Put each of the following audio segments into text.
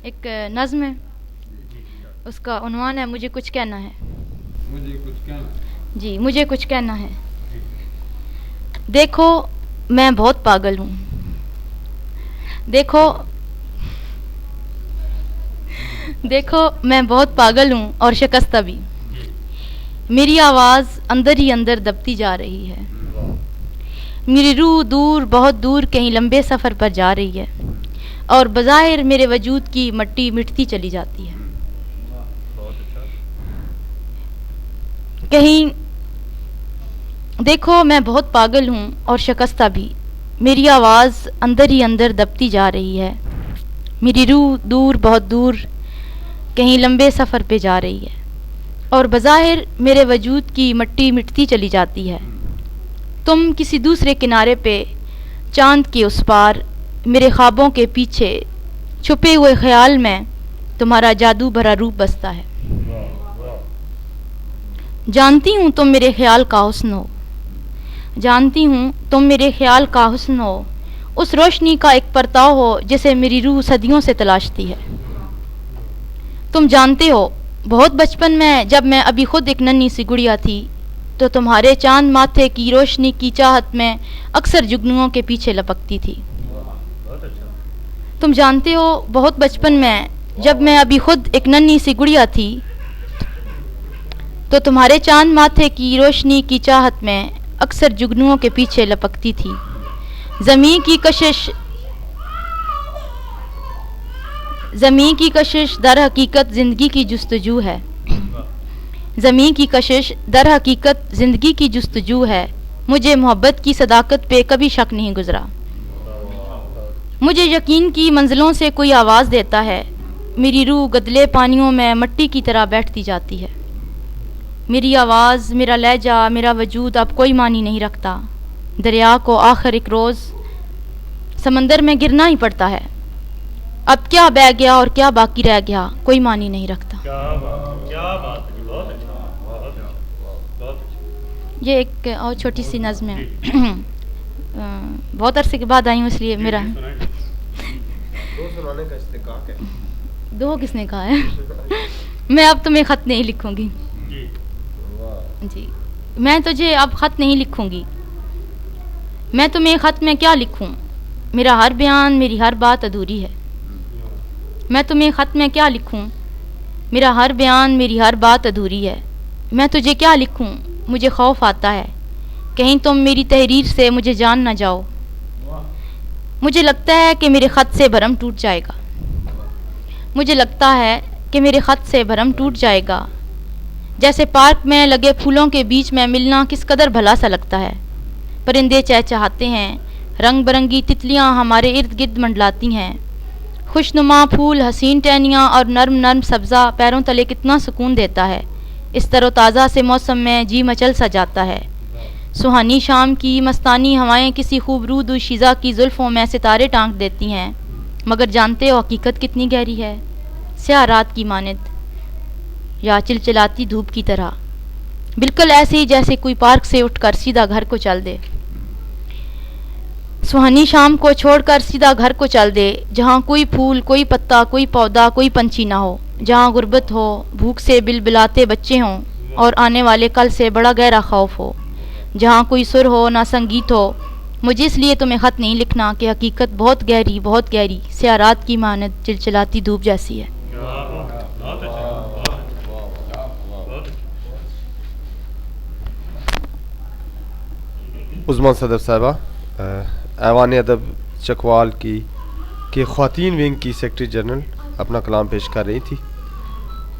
ایک نظم ہے، اس کا عنوان ہے مجھے کچھ کہنا ہے۔ مجھے کچھ کہنا جی، مجھے کچھ کہنا ہے۔ دیکھو میں بہت پاگل ہوں، دیکھو میں بہت پاگل ہوں اور شکستہ بھی۔ میری آواز اندر ہی اندر دبتی جا رہی ہے، میری روح دور بہت دور کہیں لمبے سفر پر جا رہی ہے، اور بظاہر میرے وجود کی مٹی مٹتی چلی جاتی ہے۔ کہیں دیکھو میں بہت پاگل ہوں اور شکستہ بھی، میری آواز اندر ہی اندر دبتی جا رہی ہے، میری روح دور بہت دور کہیں لمبے سفر پہ جا رہی ہے، اور بظاہر میرے وجود کی مٹی مٹتی چلی جاتی ہے۔ تم کسی دوسرے کنارے پہ چاند کے اس پار، میرے خوابوں کے پیچھے چھپے ہوئے خیال میں تمہارا جادو بھرا روپ بستا ہے۔ جانتی ہوں تم میرے خیال کا حسن ہو، جانتی ہوں تم میرے خیال کا حسن ہو، اس روشنی کا ایک پرتاؤ ہو جسے میری روح صدیوں سے تلاشتی ہے۔ تم جانتے ہو بہت بچپن میں جب میں ابھی خود ایک ننھی سی گڑیا تھی تو تمہارے چاند ماتھے کی روشنی کی چاہت میں اکثر جگنوؤں کے پیچھے لپکتی تھی۔ تم جانتے ہو بہت بچپن میں جب میں ابھی خود ایک ننھی سی گڑیا تھی تو تمہارے چاند ماتھے کی روشنی کی چاہت میں اکثر جگنوؤں کے پیچھے لپکتی تھی۔ زمین کی کشش در حقیقت زندگی کی جستجو ہے، زمین کی کشش در حقیقت زندگی کی جستجو ہے، مجھے محبت کی صداقت پہ کبھی شک نہیں گزرا۔ مجھے یقین کی منزلوں سے کوئی آواز دیتا ہے، میری روح گدلے پانیوں میں مٹی کی طرح بیٹھتی جاتی ہے۔ میری آواز، میرا لہجہ، میرا وجود اب کوئی معنی نہیں رکھتا۔ دریا کو آخر ایک روز سمندر میں گرنا ہی پڑتا ہے، اب کیا بہہ گیا اور کیا باقی رہ گیا کوئی معنی نہیں رکھتا۔ یہ ایک اور چھوٹی سی نظم ہے، بہت عرصے کے بعد آئی ہوں اس لیے میرا دو کس نے کہا ہے میں اب تمہیں خط نہیں لکھوں گی، جی میں تجھے اب خط نہیں لکھوں گی، میں تمہیں خط میں کیا لکھوں، میرا ہر بیان میری ہر بات ادھوری ہے۔ میں تمہیں خط میں کیا لکھوں، میرا ہر بیان میری ہر بات ادھوری ہے۔ میں تجھے کیا لکھوں، مجھے خوف آتا ہے کہیں تم میری تحریر سے مجھے جان نہ جاؤ۔ مجھے لگتا ہے کہ میرے خط سے بھرم ٹوٹ جائے گا، مجھے لگتا ہے کہ میرے خط سے بھرم ٹوٹ جائے گا، جیسے پارک میں لگے پھولوں کے بیچ میں ملنا کس قدر بھلا سا لگتا ہے۔ پرندے چہچہاتے ہیں، رنگ برنگی تتلیاں ہمارے ارد گرد منڈلاتی ہیں، خوشنما پھول، حسین ٹہنیاں اور نرم نرم سبزہ پیروں تلے کتنا سکون دیتا ہے۔ اس تر و تازہ سے موسم میں جی مچل سا جاتا ہے۔ سہانی شام کی مستانی ہوائیں کسی خوبرو دوشیزہ کی زلفوں میں ستارے ٹانک دیتی ہیں، مگر جانتے ہو حقیقت کتنی گہری ہے، سیاہ رات کی مانند یا چلچلاتی دھوپ کی طرح، بالکل ایسے ہی جیسے کوئی پارک سے اٹھ کر سیدھا گھر کو چل دے، سہانی شام کو چھوڑ کر سیدھا گھر کو چل دے، جہاں کوئی پھول، کوئی پتا، کوئی پودا، کوئی پنچھی نہ ہو، جہاں غربت ہو، بھوک سے بلبلاتے بچے ہوں اور آنے والے کل سے بڑا گہرا خوف ہو، جہاں کوئی سر ہو نہ سنگیت ہو۔ مجھے اس لیے تمہیں خط نہیں لکھنا کہ حقیقت بہت گہری سیاہ رات کی مانند چلچلاتی دھوپ جیسی ہے۔ عظمیٰ صدر صاحبہ ایوان ادب چکوال کی خواتین ونگ کی سیکرٹری جنرل اپنا کلام پیش کر رہی تھی۔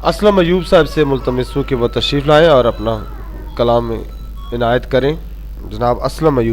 اسلم ایوب صاحب سے ملتمس ہوں کہ وہ تشریف لائیں اور اپنا کلام عنایت کریں۔ جناب اسلم ایوب۔